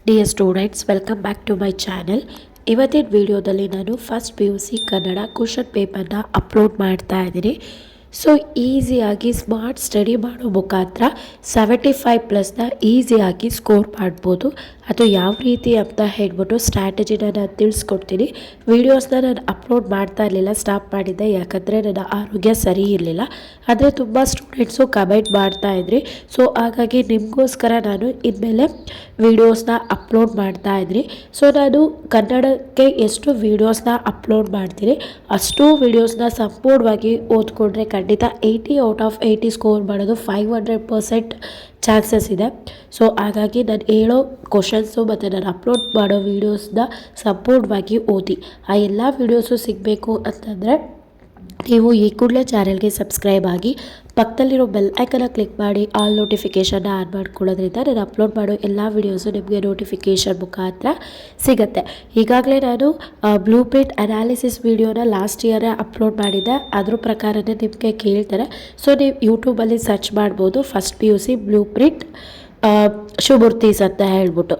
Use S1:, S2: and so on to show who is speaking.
S1: Dear students, welcome back to my channel. ಇವತ್ತಿನ ವಿಡಿಯೋದಲ್ಲಿ ನಾನು ಫಸ್ಟ್ PUC ಕನ್ನಡ ಕ್ವಶನ್ ಪೇಪರ್ನ ಅಪ್ಲೋಡ್ ಮಾಡ್ತಾ ಇದ್ದೀನಿ. ಸೊ ಈಸಿಯಾಗಿ ಸ್ಮಾರ್ಟ್ ಸ್ಟಡಿ ಮಾಡೋ ಮುಖಾಂತರ 75+ನ ಈಸಿಯಾಗಿ ಸ್ಕೋರ್ ಮಾಡ್ಬೋದು. ಅದು ಯಾವ ರೀತಿ ಅಂತ ಹೇಳ್ಬಿಟ್ಟು ಸ್ಟ್ರಾಟಜಿನ ನಾನು ತಿಳಿಸ್ಕೊಡ್ತೀನಿ. ವೀಡಿಯೋಸ್ನ ನಾನು ಅಪ್ಲೋಡ್ ಮಾಡ್ತಾ ಇರಲಿಲ್ಲ, ಸ್ಟಾಪ್ ಮಾಡಿದ್ದೆ, ಯಾಕಂದರೆ ನನ್ನ ಆರೋಗ್ಯ ಸರಿ ಇರಲಿಲ್ಲ. ಆದರೆ ತುಂಬ ಸ್ಟೂಡೆಂಟ್ಸು ಕಮೆಂಟ್ ಮಾಡ್ತಾಯಿದ್ರಿ. ಸೊ ಹಾಗಾಗಿ ನಿಮಗೋಸ್ಕರ ನಾನು ಇನ್ಮೇಲೆ ವೀಡಿಯೋಸ್ನ ಅಪ್ಲೋಡ್ ಮಾಡ್ತಾ ಇದ್ದೀನಿ. ಸೊ ನಾನು ಕನ್ನಡಕ್ಕೆ ಎಷ್ಟು ವೀಡಿಯೋಸ್ನ ಅಪ್ಲೋಡ್ ಮಾಡ್ತೀನಿ ಅಷ್ಟು ವೀಡಿಯೋಸ್ನ ಸಂಪೂರ್ಣವಾಗಿ ಓದ್ಕೊಂಡ್ರೆ ಖಂಡಿತ 80/80 ಸ್ಕೋರ್ ಮಾಡೋದು 500% ಚಾನ್ಸಸ್ ಇದೆ. ಸೊ ಹಾಗಾಗಿ ನಾನು ಹೇಳೋ ಕ್ವಶನ್ಸು ಮತ್ತು ನಾನು ಅಪ್ಲೋಡ್ ಮಾಡೋ ವೀಡಿಯೋಸ್ನ ಸಂಪೂರ್ಣವಾಗಿ ಓದಿ. ಆ ಎಲ್ಲ ವೀಡಿಯೋಸು ಸಿಗಬೇಕು ಅಂತಂದರೆ ನೀವು ಈ ಕೂಡಲೇ ಚಾನಲ್ಗೆ ಸಬ್ಸ್ಕ್ರೈಬ್ ಆಗಿ ಪಕ್ಕದಲ್ಲಿರೋ ಬೆಲ್ ಐಕನ್ನ ಕ್ಲಿಕ್ ಮಾಡಿ ಆಲ್ ನೋಟಿಫಿಕೇಷನ್ನ ಆನ್ ಮಾಡ್ಕೊಳ್ಳೋದ್ರಿಂದ ನಾನು ಅಪ್ಲೋಡ್ ಮಾಡೋ ಎಲ್ಲ ವೀಡಿಯೋಸು ನಿಮಗೆ ನೋಟಿಫಿಕೇಷನ್ ಮುಖಾಂತರ ಸಿಗುತ್ತೆ. ಈಗಾಗಲೇ ನಾನು ಬ್ಲೂ ಪ್ರಿಂಟ್ ಅನಾಲಿಸಿಸ್ ವೀಡಿಯೋನ ಲಾಸ್ಟ್ ಇಯರೇ ಅಪ್ಲೋಡ್ ಮಾಡಿದ್ದೆ. ಅದ್ರ ಪ್ರಕಾರನೇ ನಿಮಗೆ ಕೇಳ್ತಾರೆ. ಸೊ ನೀವು ಯೂಟ್ಯೂಬಲ್ಲಿ ಸರ್ಚ್ ಮಾಡ್ಬೋದು ಫಸ್ಟ್ PUC ಬ್ಲೂ ಪ್ರಿಂಟ್ ಶುಭಮೂರ್ತೀಸ್ ಅಂತ ಹೇಳ್ಬಿಟ್ಟು.